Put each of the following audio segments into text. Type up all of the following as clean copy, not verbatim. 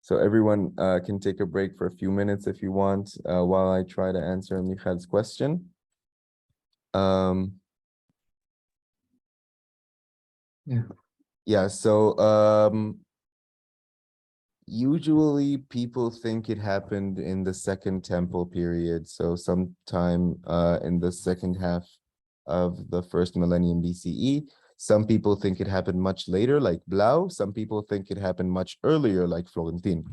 So everyone can take a break for a few minutes if you want, while I try to answer Michal's question. Yeah, so usually people think it happened in the Second Temple period, so sometime in the second half of the first millennium BCE. Some people think it happened much later, like Blau. Some people think it happened much earlier, like Florentin.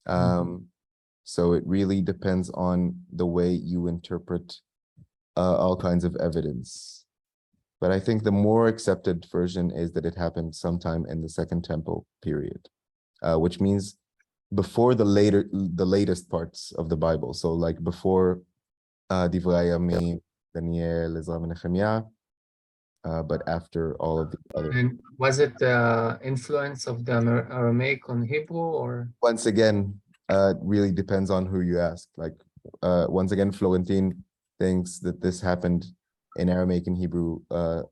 So it really depends on the way you interpret all kinds of evidence. But I think the more accepted version is that it happened sometime in the Second Temple period, which means before the latest parts of the Bible. So like before Divrei Hayamim, Daniel, Ezra, Nehemiah, but after all of the other. And was it the influence of the Aramaic on Hebrew, or? Once again, it really depends on who you ask. Like, once again, Florentin thinks that this happened in Aramaic and Hebrew,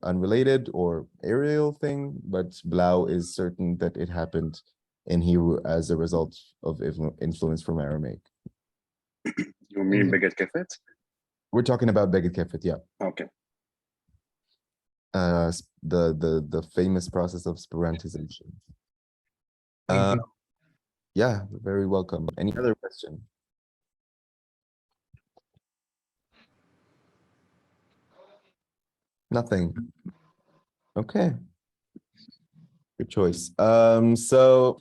unrelated or aerial thing, but Blau is certain that it happened in Hebrew as a result of influence from Aramaic. You mean Beged Kefet? We're talking about Beged Kefet, yeah. Okay. The famous process of Sperantization. Thank you. Yeah, very welcome. Any other question? Nothing. Okay. Good choice. So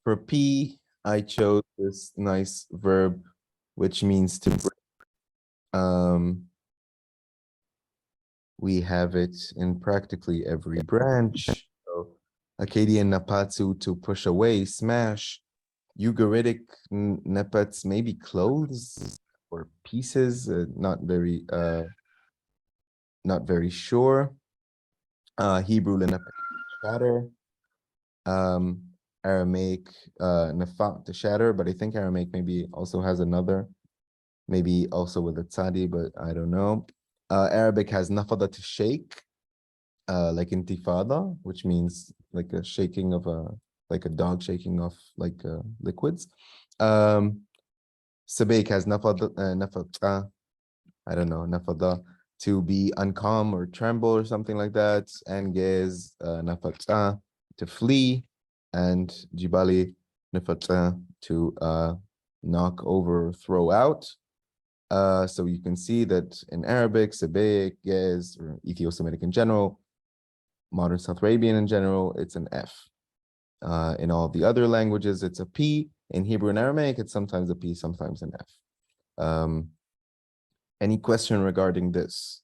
for P, I chose this nice verb, which means to break. We have it in practically every branch. So Akkadian napatsu, to push away, smash. Ugaritic nepats, maybe clothes or pieces, not very sure. Hebrew shatter. Aramaic nafat, to shatter, but I think Aramaic maybe also has another, maybe also with a tzadi, but I don't know. Arabic has nafada, to shake, like intifada, which means like a shaking of like a dog shaking off like liquids. Sabaik has nafada, I don't know, nafada, to be uncalm or tremble or something like that. And Gez nafata, to flee, and Jibali nafata, to knock over, throw out. So you can see that in Arabic, Sabaik, Gez, or Ethio-Semitic in general, modern South Arabian in general, it's an F. In all the other languages, it's a P. In Hebrew and Aramaic, it's sometimes a P, sometimes an F. Any question regarding this?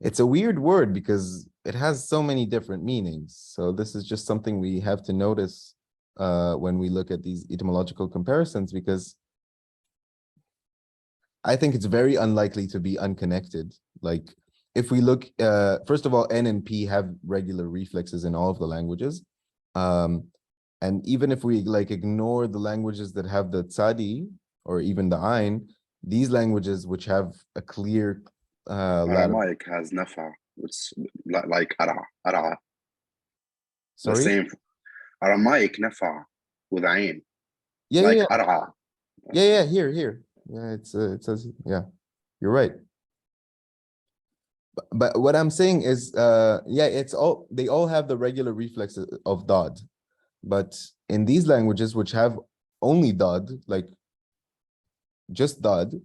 It's a weird word because it has so many different meanings. So this is just something we have to notice when we look at these etymological comparisons, because I think it's very unlikely to be unconnected. Like, if we look, first of all, N and P have regular reflexes in all of the languages. And even if we like ignore the languages that have the tzadi or even the ayn, these languages which have a clear Aramaic has nafa, it's like ara. Sorry? The same. Aramaic nafa with ayn. Yeah, like yeah. ara. Yeah, here. Yeah, it says, yeah, you're right. But what I'm saying is, yeah, they all have the regular reflexes of dod. But in these languages, which have only dod, like just dod,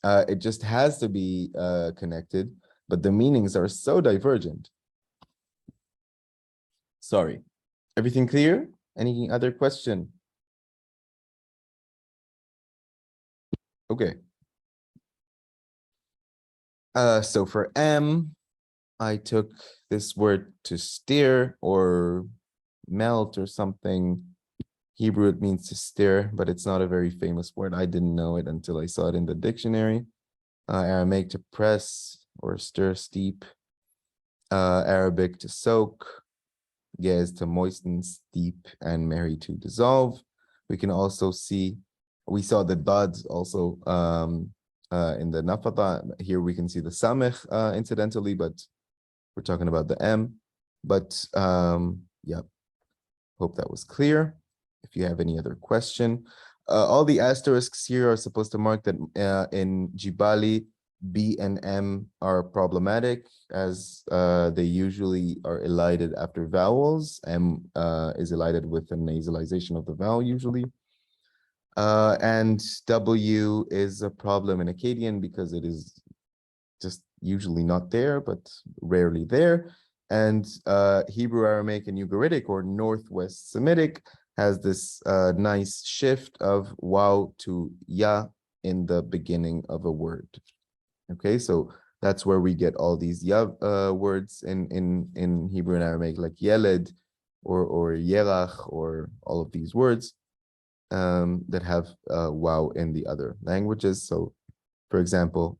it just has to be connected, but the meanings are so divergent. Sorry. Everything clear? Any other question? Okay. So for M, I took this word to steer or melt or something. Hebrew, it means to stir, but it's not a very famous word. I didn't know it until I saw it in the dictionary. Aramaic, to press or stir, steep. Arabic, to soak. Gez, to moisten, steep, and Mary, to dissolve. We can also see, we saw the dad also in the nafata. Here we can see the samech incidentally, but we're talking about the M. But yeah. Hope that was clear. If you have any other question, all the asterisks here are supposed to mark that in Jibali, B and M are problematic as they usually are elided after vowels. M is elided with a nasalization of the vowel usually. And W is a problem in Akkadian because it is just usually not there, but rarely there. And Hebrew, Aramaic, and Ugaritic or Northwest Semitic has this nice shift of waw to ya in the beginning of a word. Okay, so that's where we get all these ya words in Hebrew and Aramaic, like yeled or yerach, or all of these words that have waw in the other languages. So, for example,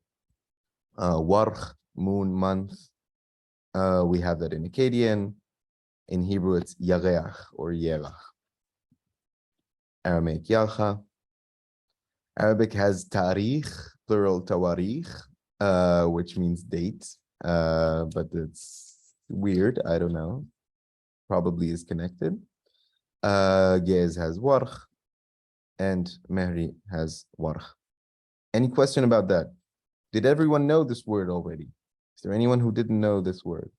warch, moon, month, we have that in Akkadian. In Hebrew, it's yareach or yerach. Aramaic, yalcha. Arabic has tarikh, plural tawarikh, which means date, but it's weird. I don't know. Probably is connected. Gez has warch, and Mehri has warch. Any question about that? Did everyone know this word already? Is there anyone who didn't know this word?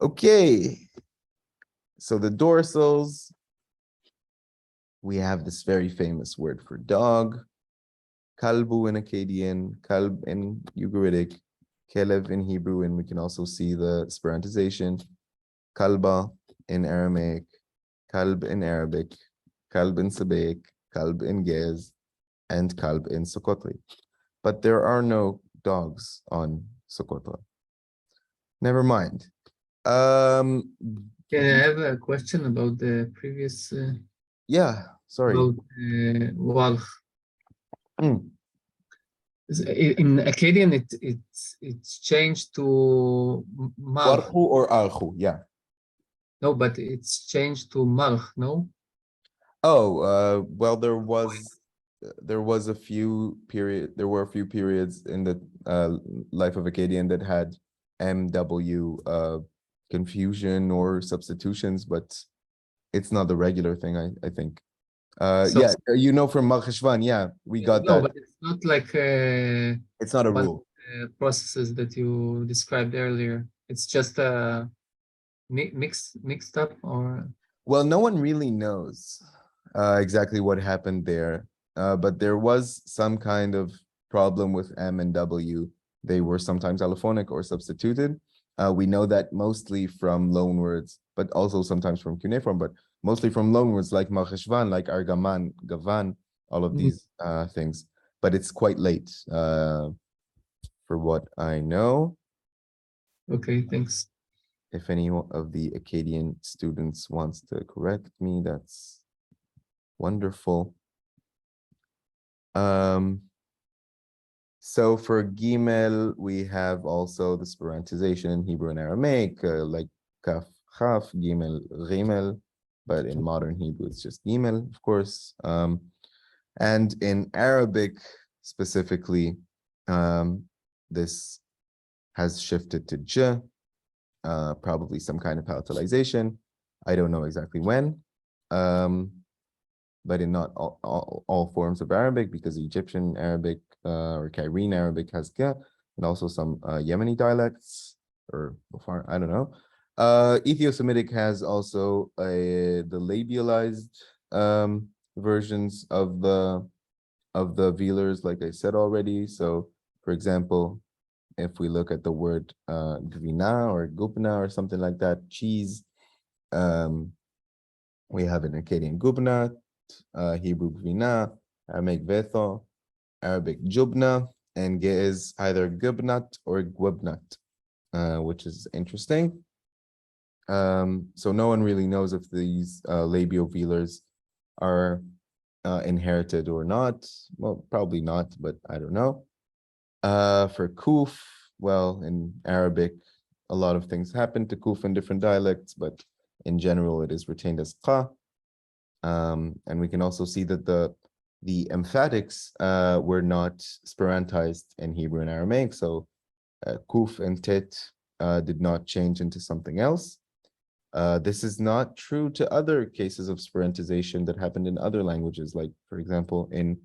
Okay. So the dorsals, we have this very famous word for dog, kalbu in Akkadian, kalb in Ugaritic, kelev in Hebrew, and we can also see the Esperantization, kalba in Aramaic, kalb in Arabic, kalb in Sabaik, kalb in Gez, and kalb in Sokotli. But there are no dogs on Sokotla. Never mind. Can I have a question about the previous Yeah, sorry. about walch? Mm. In Akkadian, it's changed to malch. Warchu or archu, yeah. No, but it's changed to malch. No. Oh, well, there were a few periods in the life of Akkadian that had MW confusion or substitutions, but it's not the regular thing, I think. So- Yeah, you know, from Malchishvan, yeah, we got No, that. but it's not like It's not a one rule. processes that you described earlier. It's just a mixed up, or Well, no one really knows exactly what happened there, but there was some kind of problem with M and W. They were sometimes allophonic or substituted. We know that mostly from loanwords, but also sometimes from cuneiform, but mostly from loanwords like Malchishvan, like Argaman, Gavan, all of these things. But it's quite late for what I know. okay, thanks. If any of the Akkadian students wants to correct me, that's wonderful. So for Gimel, we have also the Esperantization in Hebrew and Aramaic, like Kaf, Chaf, Gimel, Rimel, but in modern Hebrew, it's just Gimel, of course. And in Arabic specifically, this has shifted to J, probably some kind of palatalization. I don't know exactly when, but in not all forms of Arabic, because Egyptian Arabic or Cairene Arabic has K, and also some Yemeni dialects, or I don't know. Ethio-Semitic has also the labialized versions of the velars, like I said already. So, for example, if we look at the word gvina or gupna or something like that, cheese, we have an Akkadian gubna, Hebrew gvina, Aramaic vetho, Arabic jubna, and Ge'ez either gubnat or gwebnat, which is interesting. So no one really knows if these labiovelars are inherited or not. Well, probably not, but I don't know. For kuf, well, in Arabic, a lot of things happen to kuf in different dialects, but in general, it is retained as qa. And we can also see that the emphatics were not Esperantized in Hebrew and Aramaic. So kuf and tet did not change into something else. This is not true to other cases of Sperantization that happened in other languages, like, for example, in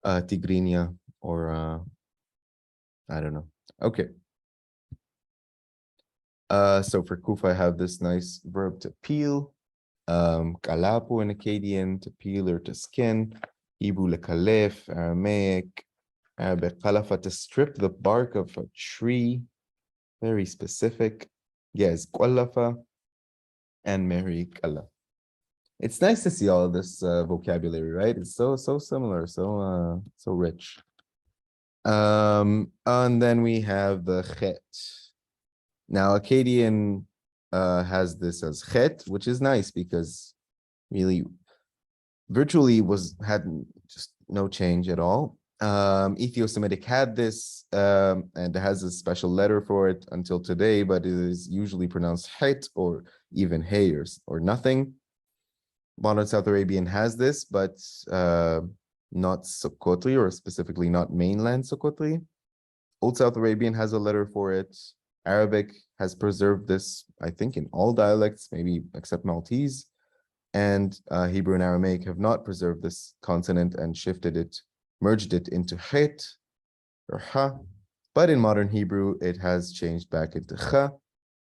Tigrinya or I don't know. Okay. So for Kufa, I have this nice verb to peel. Kalapo in Akkadian, to peel or to skin. Hebrew lekalef, Aramaic. Arabic kalafa, to strip the bark of a tree. Very specific. Yes, kwallafa and Mary kala. It's nice to see all of this vocabulary, right? It's so similar, so rich. And then we have the chet. Now Akkadian has this as chet, which is nice because really virtually had just no change at all. Ethio-Semitic had this and has a special letter for it until today, but it is usually pronounced het or even hey or nothing. Modern South Arabian has this, but not Sokotri, or specifically not mainland Sokotri. Old South Arabian has a letter for it. Arabic has preserved this, I think, in all dialects, maybe except Maltese. And Hebrew and Aramaic have not preserved this consonant and merged it into het or ha. But in modern Hebrew, it has changed back into cha,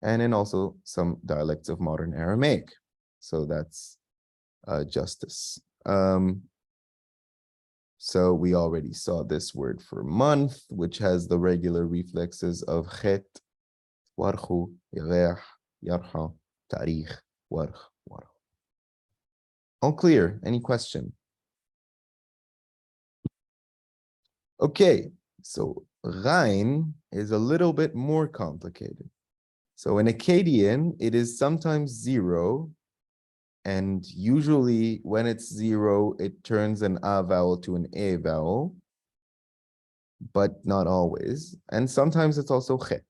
and in also some dialects of modern Aramaic. So that's justice. So we already saw this word for month, which has the regular reflexes of chet, warchu, yareach, yarha, tarikh, warch, warch. All clear? Any question? Okay, so Ghain is a little bit more complicated. So in Akkadian, it is sometimes 0, and usually when it's 0, it turns an A vowel to an A vowel, but not always. And sometimes it's also chet.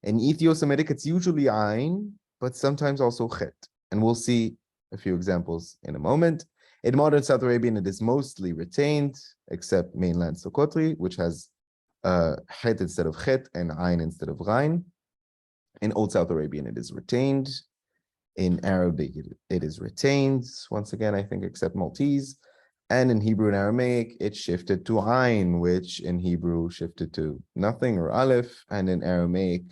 In Ethio-Semitic, it's usually Ain, but sometimes also chet. And we'll see a few examples in a moment. In modern South Arabian, it is mostly retained, except mainland Sokotri, which has het instead of chet and Ain instead of Ghain. In Old South Arabian, it is retained. In Arabic, it is retained, once again, I think, except Maltese. And in Hebrew and Aramaic, it shifted to Ain, which in Hebrew shifted to nothing or Aleph. And in Aramaic,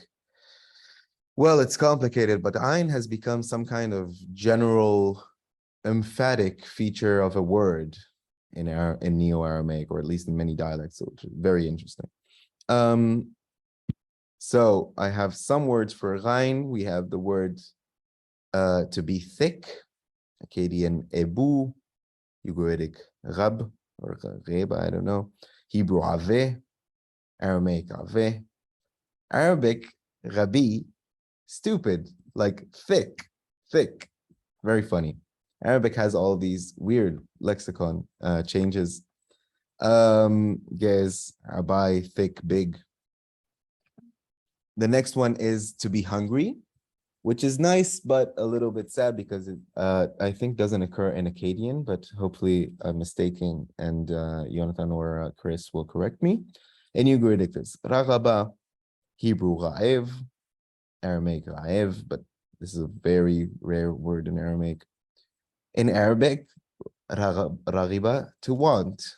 well, it's complicated, but Ain has become some kind of general emphatic feature of a word in Neo-Aramaic, or at least in many dialects, which is very interesting. So I have some words for Ghain. We have the word to be thick, Akkadian ebu, Ugaritic rab, or reba, I don't know. Hebrew aveh, Aramaic aveh. Arabic rabi, stupid, like thick. Very funny. Arabic has all these weird lexicon changes. Gez, abai, thick, big. The next one is to be hungry, which is nice, but a little bit sad because it, I think, doesn't occur in Akkadian, but hopefully I'm mistaken, and Jonathan or Chris will correct me. In Ugaritic, there's ragaba, Hebrew ra'ev, Aramaic ra'ev, but this is a very rare word in Aramaic. In Arabic, ragiba, to want.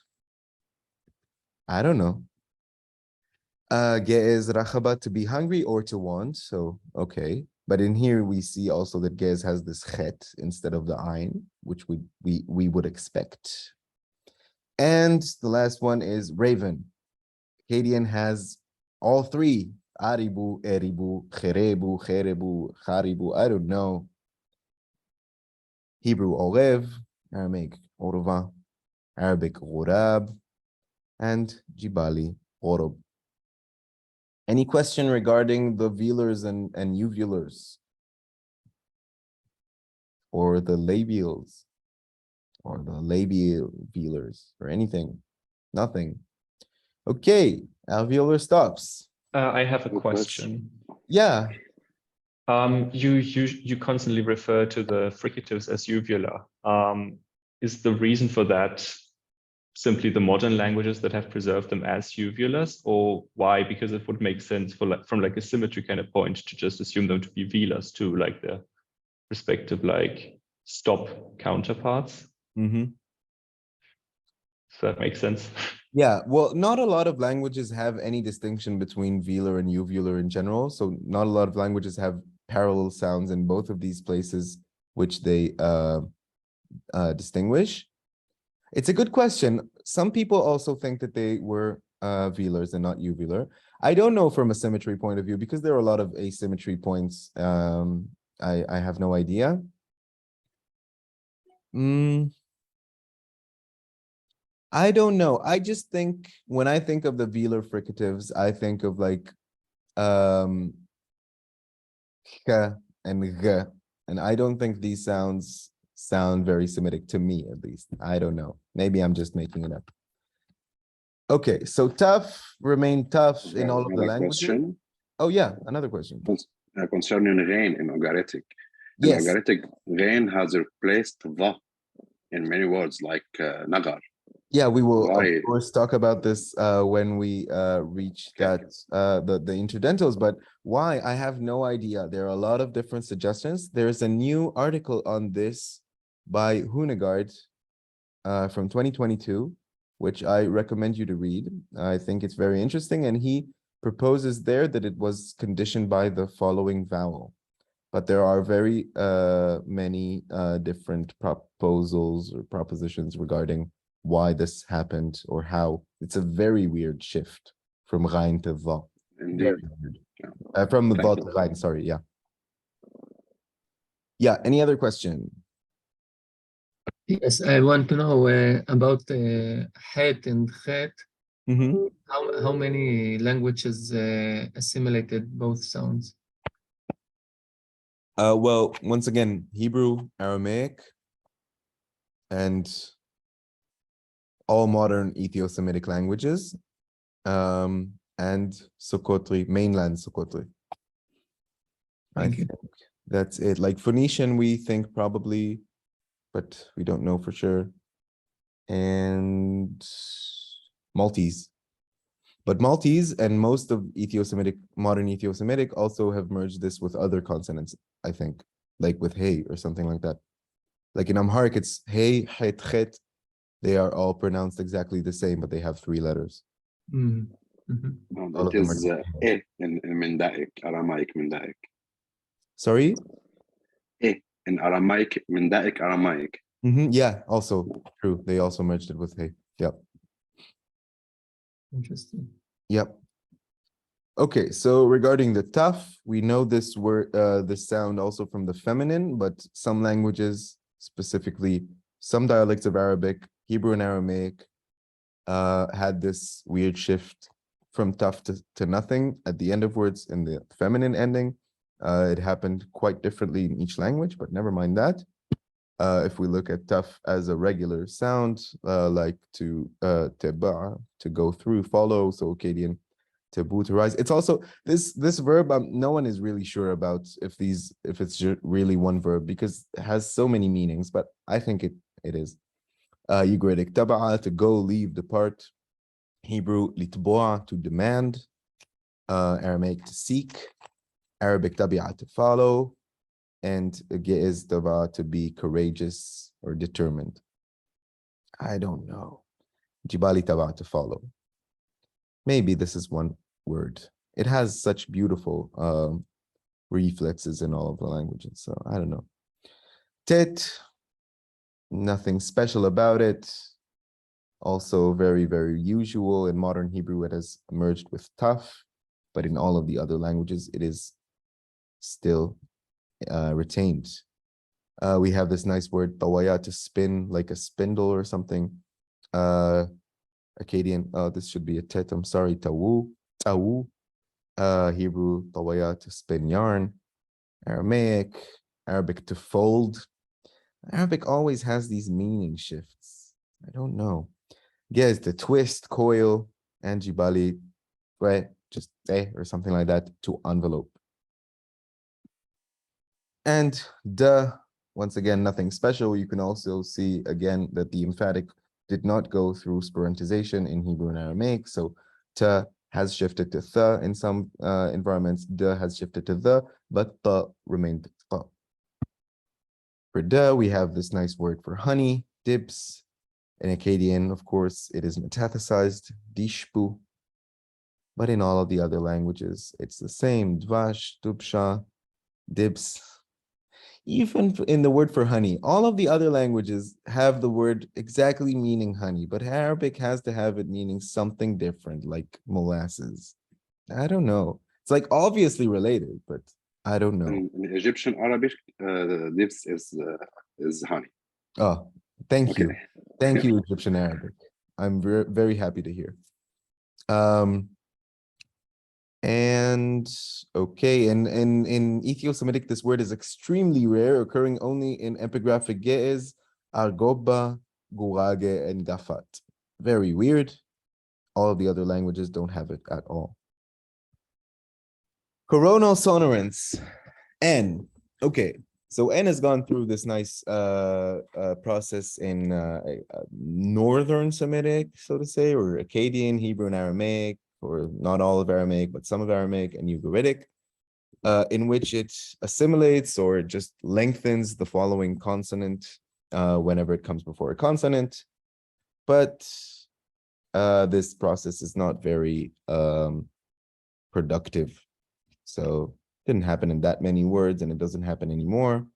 I don't know. Ge'ez rachaba, to be hungry or to want, so okay. But in here we see also that Ge'ez has this chet instead of the ain, which we would expect. And the last one is raven. Akkadian has all three: aribu, eribu, cherebu, cherebu, charibu, I don't know. Hebrew orev, Aramaic orva, Arabic ghurab, and jibali ghorob. Any question regarding the velars and uvulars? Or the labials? Or the labial velars? Or anything? Nothing. Okay, alveolar stops. I have a Good question. Yeah. You constantly refer to the fricatives as uvula. Is the reason for that simply the modern languages that have preserved them as uvulars, or why? Because it would make sense for like from like a symmetry kind of point to just assume them to be velars too, like the respective like stop counterparts. Mhm. So that makes sense. Yeah, well, not a lot of languages have any distinction between velar and uvular in general. So not a lot of languages have parallel sounds in both of these places, which they distinguish. It's a good question. Some people also think that they were velars and not uvular. I don't know from a symmetry point of view, because there are a lot of asymmetry points. I have no idea. I don't know. I just think when I think of the velar fricatives, I think of like ch and g, and I don't think these sounds sound very Semitic to me, at least. I don't know. Maybe I'm just making it up. Okay, so tough remain tough in all of the Another languages. question Oh yeah, another question. concerning rain in Ugaritic. In Yes. Ugaritic, rain has replaced the in many words like nagar. Yeah, we will Why? of course talk about this when we reach that the interdentals, but why? I have no idea. There are a lot of different suggestions. There's a new article on this by Hunegard from 2022, which I recommend you to read. I think it's very interesting, and he proposes there that it was conditioned by the following vowel. But there are very many different proposals or propositions regarding why this happened or how. It's a very weird shift from Rein to Va. Indeed. Very weird. Yeah. From Thank Va you. to Rein, sorry, yeah. Yeah, any other question? Yes, I want to know about het and chet. Mm-hmm. How many languages assimilated both sounds? Well, once again, Hebrew, Aramaic, and all modern Ethio-Semitic languages, and Sokotri, mainland Sokotri. I Thank you. think that's it. Like Phoenician, we think probably, but we don't know for sure. And Maltese. But Maltese and most of Ethio-Semitic, modern Ethio-Semitic also have merged this with other consonants, I think, like with hey or something like that. Like in Amharic, it's hey, het, chet. They are all pronounced exactly the same, but they have 3 letters. Mm. Mhm. No, All that of them is are. in Mendaik, Aramaic Mendaik. Sorry? In Aramaic, Mendaik, Aramaic. Yeah, also true. They also merged it with hey. Yep. Interesting. Yep. Okay, so regarding the tough, we know this word, this sound also from the feminine, but some languages, specifically some dialects of Arabic, Hebrew and Aramaic, had this weird shift from tough to nothing at the end of words in the feminine ending. It happened quite differently in each language, but never mind that. If we look at tough as a regular sound, like to teba, to go through, follow, so Akkadian, tabu, to rise. It's also this verb. No one is really sure about if it's really one verb, because it has so many meanings. But I think it is. Ugaritic taba'a, to go, leave, depart. Hebrew litboa, to demand. Aramaic, to seek. Arabic tabi'a, to follow. And Ge'ez taba, to be courageous or determined. I don't know. Jibali taba, to follow. Maybe this is one word. It has such beautiful reflexes in all of the languages, so I don't know. Tet, nothing special about it. Also very, very usual. In modern Hebrew, it has merged with tough, but in all of the other languages, it is still retained. We have this nice word, tawaya, to spin, like a spindle or something. Akkadian, this should be a tet, I'm sorry, tawu, tawu. Hebrew, tawaya, to spin yarn. Arabic, to fold. Arabic always has these meaning shifts. I don't know. Yes, the twist, coil, and jibali, right? Just or something like that, to envelope. And once again, nothing special. You can also see again that the emphatic did not go through sporantization in Hebrew and Aramaic. So ta has shifted to the in some environments, da has shifted to the, but ta remained ta. For da, we have this nice word for honey, dibs. In Akkadian, of course, it is metathesized, dishpu. But in all of the other languages, it's the same, dvash, dubsha, dibs. Even in the word for honey, all of the other languages have the word exactly meaning honey, but Arabic has to have it meaning something different, like molasses. I don't know. It's like obviously related, but I don't know. In Egyptian Arabic, dips is honey. Oh, thank you. Okay. Thank you, Egyptian Arabic. I'm very, very happy to hear. And okay, and in Ethio-Semitic, this word is extremely rare, occurring only in epigraphic Ge'ez, Argoba, Gurage, and Gafat. Very weird. All of the other languages don't have it at all. Coronal sonorants, N. Okay, so N has gone through this nice process in Northern Semitic, so to say, or Akkadian, Hebrew, and Aramaic, or not all of Aramaic, but some of Aramaic and Ugaritic, in which it assimilates or it just lengthens the following consonant whenever it comes before a consonant. But this process is not very productive. So it didn't happen in that many words, and it doesn't happen anymore.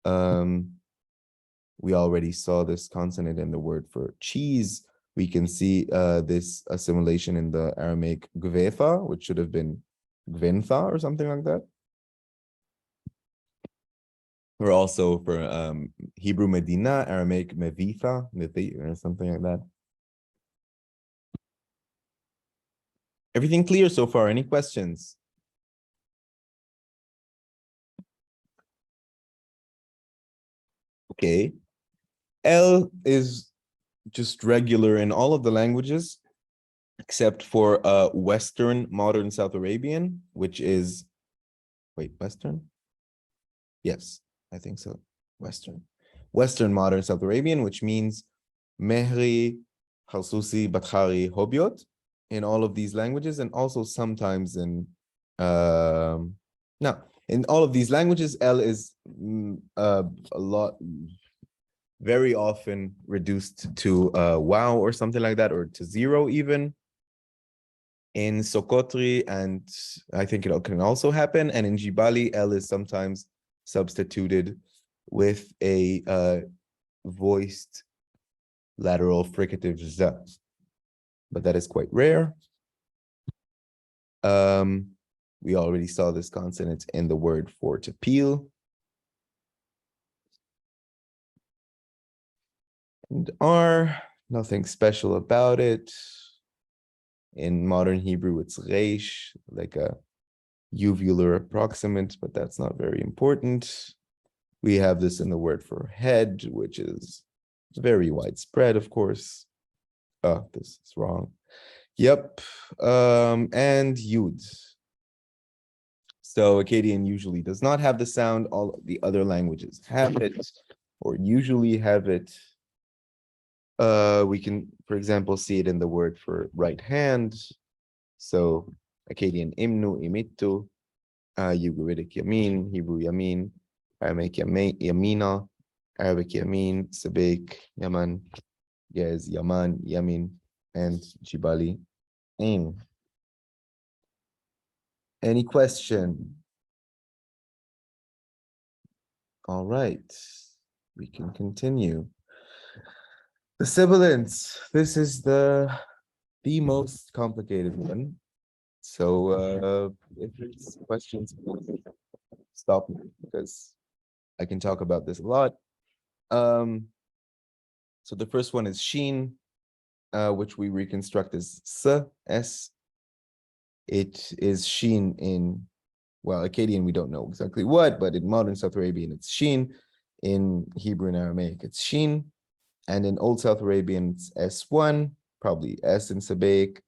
We already saw this consonant in the word for cheese. We can see this assimilation in the Aramaic gvetha, which should have been gventha or something like that. Or also for Hebrew Medina, Aramaic mevitha, or something like that. Everything clear so far? Any questions? Okay. L is just regular in all of the languages, except for Western modern South Arabian, which is, wait, Western? Yes, I think so. Western modern South Arabian, which means Mehri, Khalsusi, Bakhari, Hobiot in all of these languages, and also sometimes in no, in all of these languages, L is a lot, very often reduced to wow or something like that, or to zero even. In Sokotri, and I think it can also happen, and in Jibali, L is sometimes substituted with a voiced lateral fricative Z, but that is quite rare. We already saw this consonant in the word for to peel. And R, nothing special about it. In modern Hebrew, it's reish, like a uvular approximant, but that's not very important. We have this in the word for head, which is very widespread, of course. Oh, this is wrong. Yep. And yud. So Akkadian usually does not have the sound. All the other languages have it, or usually have it. We can, for example, see it in the word for right hand. So Akkadian imnu, imittu, Ugaritic yamin, Hebrew yamin, Aramaic yamina, Arabic yamin, Sabaic yaman, Gez yaman, yamin, and Jibali ain. Any question? All right, we can continue. The sibilants. This is the most complicated one. So if there's questions, stop me, because I can talk about this a lot. So the first one is sheen, which we reconstruct as s. It is sheen in, well, Akkadian, we don't know exactly what, but in modern South Arabian, it's sheen. In Hebrew and Aramaic, it's sheen. And in Old South Arabian, it's S1, probably S in Sabaic.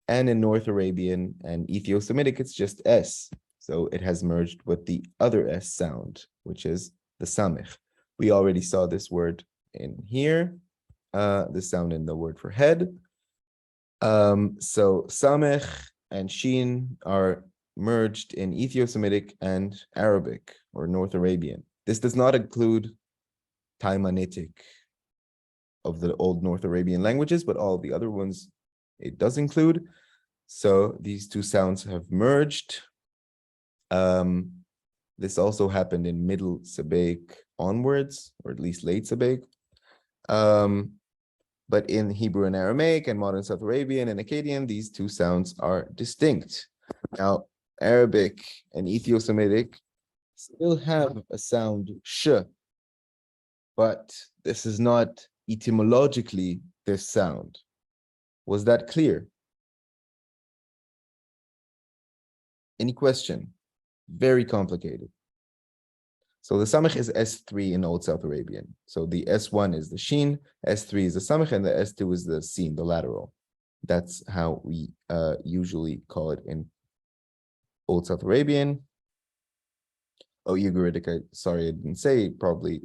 And in North Arabian and Ethio-Semitic, it's just S. So it has merged with the other S sound, which is the samech. We already saw this word in here. this sound in the word for head. So Samech and Shin are merged in Ethio-Semitic and Arabic or North Arabian. This does not include Taimanitic of the old North Arabian languages, but all the other ones it does include. So these two sounds have merged. This also happened in Middle Sabaic onwards, or at least Late Sabaic. But in Hebrew and Aramaic and modern South Arabian and Akkadian, these two sounds are distinct. Now, Arabic and Ethio-Semitic still have a sound sh, but this is not etymologically this sound. Was that clear? Any question? Very complicated. So the samech is S3 in Old South Arabian. So the S1 is the shin, S3 is the samech, and the S2 is the sin, the lateral. That's how we usually call it in Old South Arabian. Oh, Ugaritic, sorry, I didn't say, probably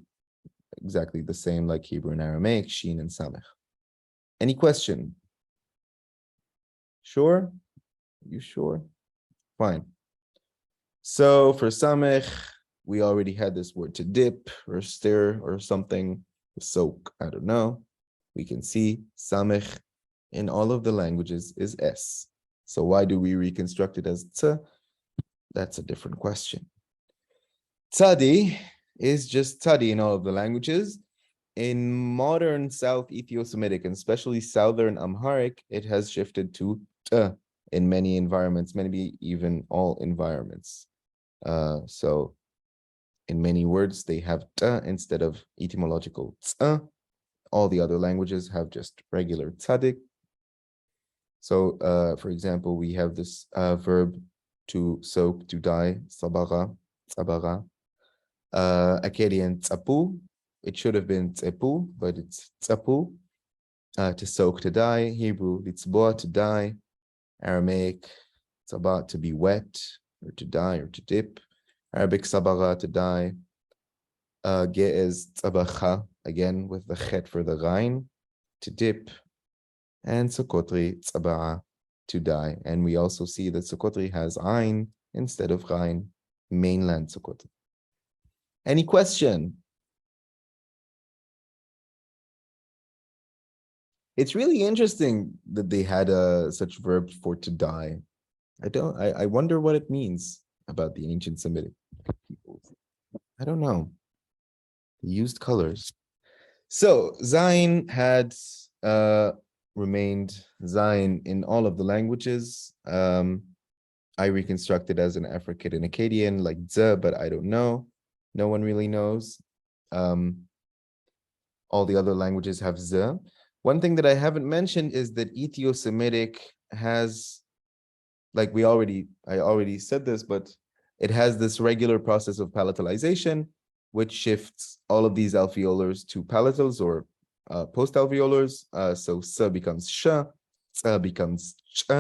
exactly the same like Hebrew and Aramaic, shin and samech. Any question? Sure? You sure? Fine. So for samech, we already had this word to dip or stir or something, soak, I don't know. We can see samech in all of the languages is S. So why do we reconstruct it as T? That's a different question. Tzadi is just tzadi in all of the languages. In modern South Ethio-Semitic and especially Southern Amharic, it has shifted to T in many environments, maybe even all environments. So in many words, they have T instead of etymological Ts. All the other languages have just regular tzadik. So, for example, we have this verb to soak, to dye, sabara, sabara. Akkadian tzapu, it should have been tzepu, but it's tzapu. To soak, to dye. Hebrew, litzboa, to dye. Aramaic, tzaba, to be wet, or to dye, or to dip. Arabic, sabara, to dye. Ge'ez, tzabacha, again with the chet for the ghain, to dip. And Sokotri, tzaba'a, to dye. And we also see that Sokotri has ain instead of ghain, mainland Sokotri. Any question? It's really interesting that they had such verbs for to die. I wonder what it means about the ancient Semitic people. I don't know. They used colors. So Zain had remained Zain in all of the languages. I reconstructed as an African and Akkadian like Z, but I don't know. No one really knows. All the other languages have Z. One thing that I haven't mentioned is that Ethio-Semitic has, like I already said this, but it has this regular process of palatalization, which shifts all of these alveolars to palatals or post-alveolars. So S becomes Sh, T becomes Ch,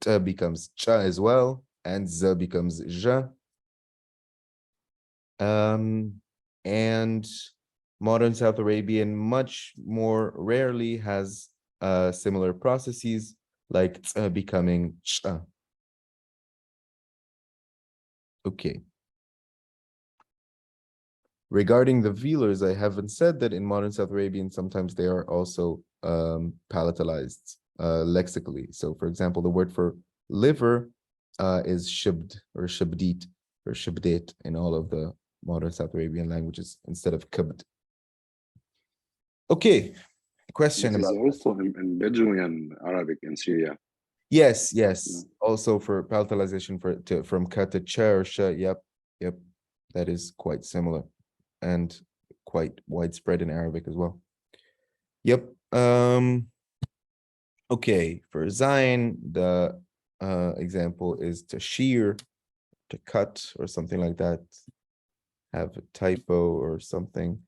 T becomes Ch as well, and Z becomes J. And modern South Arabian much more rarely has similar processes like T becoming Ch. Okay. Regarding the velars, I haven't said that in modern South Arabian, sometimes they are also palatalized lexically. So for example, the word for liver is shibd or shibdit or shibdet in all of the modern South Arabian languages instead of kabd. Okay, question This is about also in Bedouin Arabic in Syria. yes. Also for palatalization from ka to cha or sha. Yep. That is quite similar and quite widespread in Arabic as well. Yep. Okay, for Zain, the example is to shear, to cut, or something like that. Have a typo or something.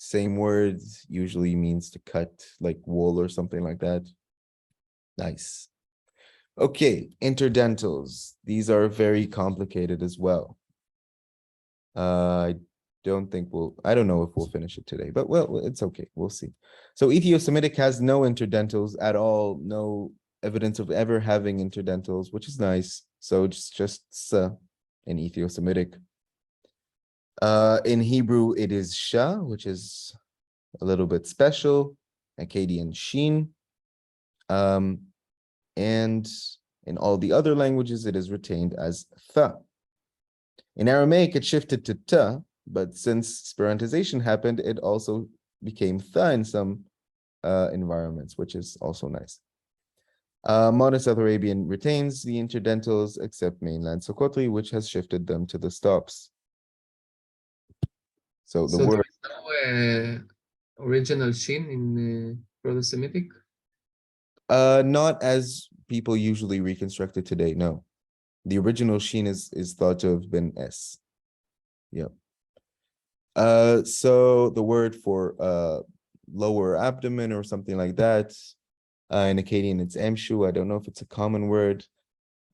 Same words usually means to cut, like wool or something like that. Nice. Okay, interdentals. These are very complicated as well. I don't think I don't know if we'll finish it today, but well, it's okay. We'll see. So Ethio-Semitic has no interdentals at all, no evidence of ever having interdentals, which is nice. So it's just in Ethio-Semitic. In Hebrew, it is sha, which is a little bit special. Akkadian shin. And in all the other languages, it is retained as tha. In Aramaic, it shifted to ta, but since Sperantization happened, it also became tha in some environments, which is also nice. Modern South Arabian retains the interdentals, except mainland Sokotri, which has shifted them to the stops. So the word. There is no original shin in Proto-Semitic? Not as people usually reconstruct it today, no. The original shin is thought to have been S. Yeah. So the word for lower abdomen or something like that, in Akkadian it's emshu. I don't know if it's a common word.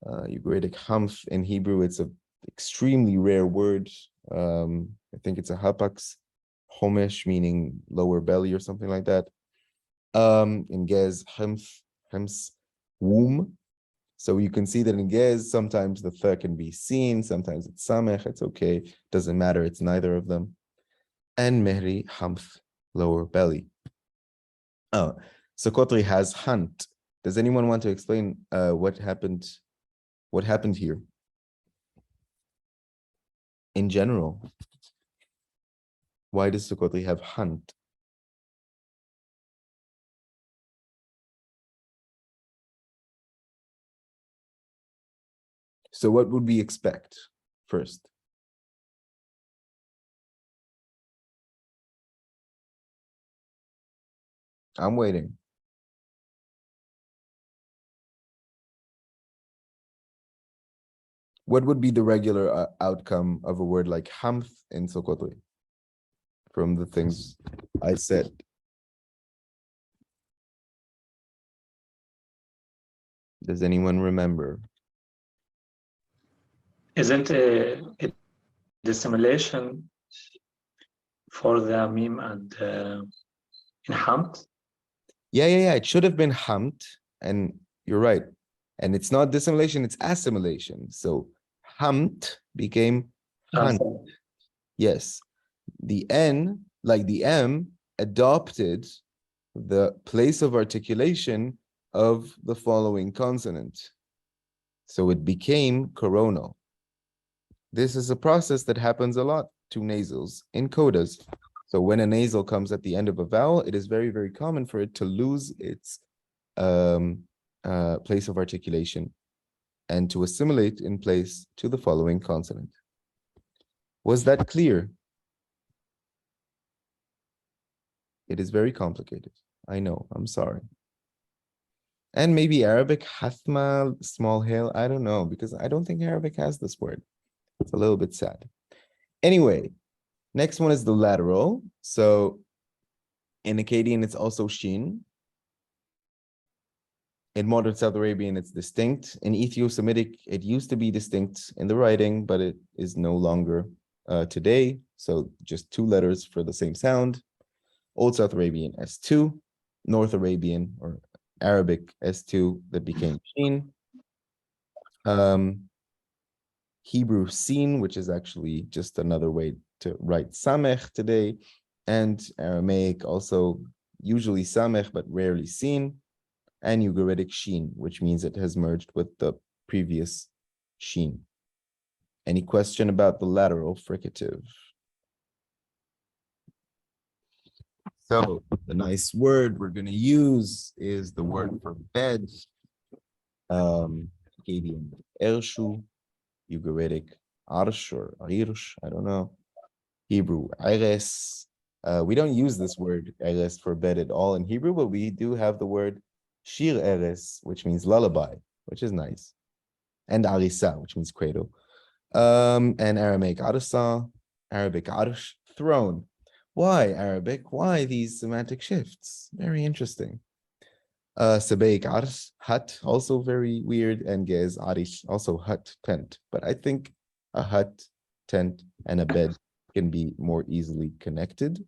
Ugaritic hamf in Hebrew, it's an extremely rare word. I think it's a hapax homesh, meaning lower belly or something like that. In Gez, hems, womb. So you can see that in Gez, sometimes the th can be seen, sometimes it's samech, it's okay, doesn't matter, it's neither of them. And mehri, hamth, lower belly. Oh, Sokotri has hunt. Does anyone want to explain what happened here? In general, why does Sokotri have hunt? So what would we expect first? I'm waiting. What would be the regular outcome of a word like hamth in Sokotri from the things I said? Does anyone remember? Isn't it the simulation for the meme and in Hamd? Yeah. It should have been hamd, and you're right. And it's not dissimulation, it's assimilation. So hamd became hunt. Yes. The N, like the M, adopted the place of articulation of the following consonant. So it became coronal. This is a process that happens a lot to nasals in codas. So when a nasal comes at the end of a vowel, it is very, very common for it to lose its place of articulation and to assimilate in place to the following consonant. Was that clear? It is very complicated. I know, I'm sorry. And maybe Arabic, hathma, small hail, I don't know, because I don't think Arabic has this word. It's a little bit sad. Anyway, next one is the lateral. So in Akkadian, it's also shin. In modern South Arabian, it's distinct. In Ethio-Semitic, it used to be distinct in the writing, but it is no longer today. So just two letters for the same sound. Old South Arabian, S2. North Arabian or Arabic, S2, that became shin. Hebrew sin, which is actually just another way to write samech today. And Aramaic also usually samech, but rarely sin. And Ugaritic shin, which means it has merged with the previous shin. Any question about the lateral fricative? So the nice word we're going to use is the word for bed. Akkadian ershu, Ugaritic arsh or irsh, I don't know. Hebrew eres. We don't use this word eres for bed at all in Hebrew, but we do have the word shir eres, which means lullaby, which is nice. And arisa, which means cradle. And Aramaic arsa, Arabic arsh, throne. Why Arabic? Why these semantic shifts? Very interesting. Sabaic arsh, hut, also very weird, and Gez arish, also hut, tent. But I think a hut, tent, and a bed can be more easily connected.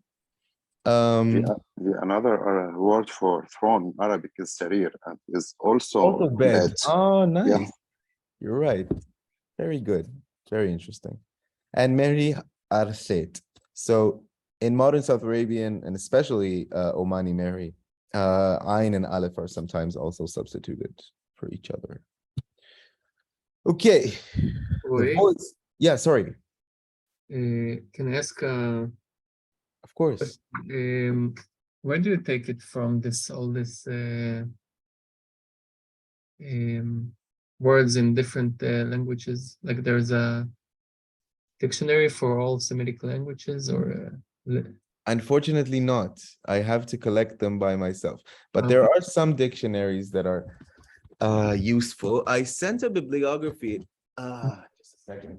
The another word for throne in Arabic is sarir, and is also Also bed. Oh, nice. Yeah. You're right. Very good. Very interesting. And Mary Arset. So in modern South Arabian and especially Omani Mary, Ain and Aleph are sometimes also substituted for each other. Okay. The Wait, voice. Yeah, sorry. can I ask, Of course. where do you take it from, all this words in different languages? Like there's a dictionary for all Semitic languages, or Unfortunately not. I have to collect them by myself. But there are some dictionaries that are useful. I sent a bibliography. Just a second.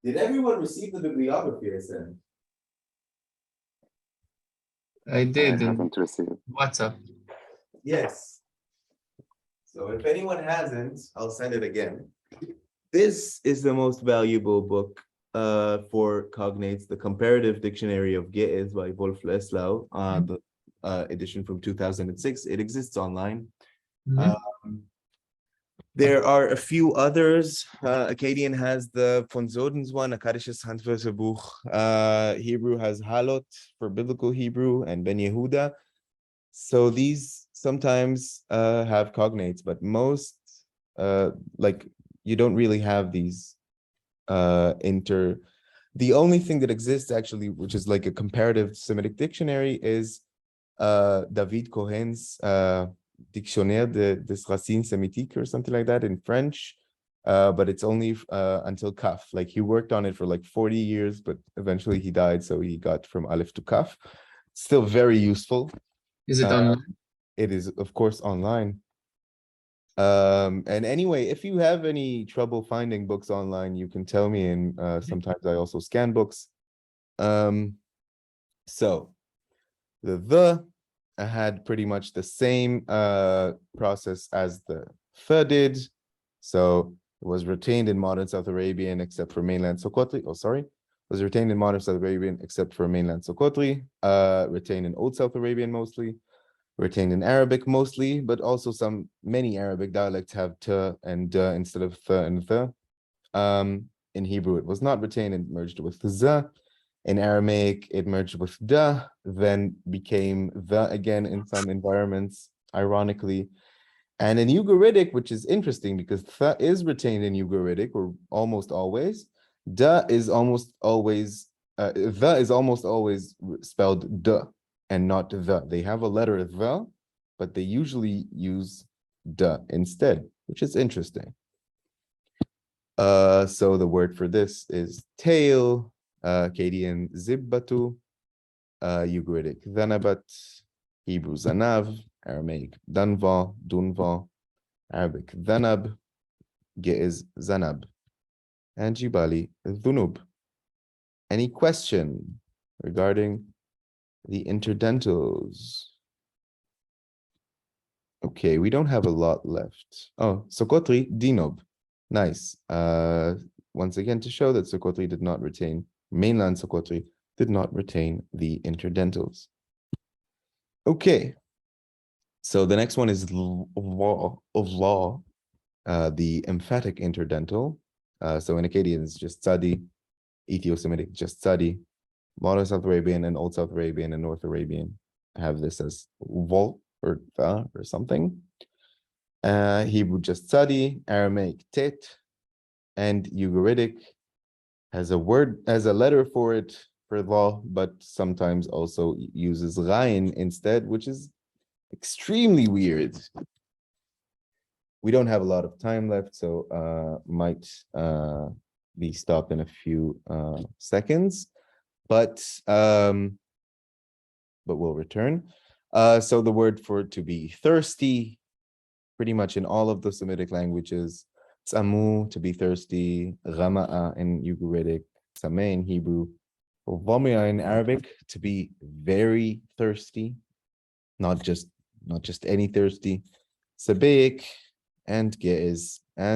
Did everyone receive the bibliography I sent? I did I in haven't received. WhatsApp. Yes. So if anyone hasn't, I'll send it again. This is the most valuable book for cognates, the Comparative Dictionary of Ge'ez by Wolf Leslau, the edition from 2006. It exists online. There are a few others. Akkadian has the von Sodens one, Akkadisches Handwörterbuch. Hebrew has Halot for biblical Hebrew and Ben Yehuda. So these sometimes have cognates, but most like you don't really have these the only thing that exists actually, which is like a comparative Semitic dictionary, is David Cohen's Dictionnaire des Racines Semitiques or something like that in French. But it's only until Kaf. Like he worked on it for like 40 years, but eventually he died, so he got from Aleph to Kaf. Still very useful. Is it online? It is, of course, online. And anyway, if you have any trouble finding books online, you can tell me, and sometimes I also scan books. So the had pretty much the same process as the th did. So it was retained in modern South Arabian except for mainland Sokotri. Oh, sorry. Was retained in modern South Arabian except for mainland Sokotri, retained in Old South Arabian mostly, retained in Arabic mostly, but also many Arabic dialects have t and d instead of th and th. In Hebrew, it was not retained and merged with z. In Aramaic, it merged with da, then became the again in some environments, ironically. And in Ugaritic, which is interesting because th is retained in Ugaritic, or almost always, da is almost always, the is almost always spelled d and not the. They have a letter the, but they usually use da instead, which is interesting. So the word for this is tail, Akkadian zibbatu, Ugaritic dhanabat, Hebrew zanav, Aramaic danva, dunva, Arabic dhanab, Ge'ez zanab, and Jibali dhunub. Any question regarding the interdentals? Okay, we don't have a lot left. Oh, Sokotri dinob. Nice. Once again, to show that Sokotri did not retain, mainland Sokotri did not retain the interdentals. Okay. So the next one is law, the emphatic interdental. So in Akkadian, it's just Tzadi, Ethio-Semitic, just Tzadi. Modern South Arabian and Old South Arabian and North Arabian have this as vol or tha or something. Hebrew just Tzadi, Aramaic tet, and Ugaritic has a word, as a letter for it for law, but sometimes also uses Ghain instead, which is extremely weird. We don't have a lot of time left, so might be stopped in a few seconds, but we'll return. So the word for to be thirsty, pretty much in all of the Semitic languages, tsamu, to be thirsty, ghama'a in Ugaritic, sameh in Hebrew, vomia in Arabic, to be very thirsty, not just any thirsty, sabaic, and ge'ez, and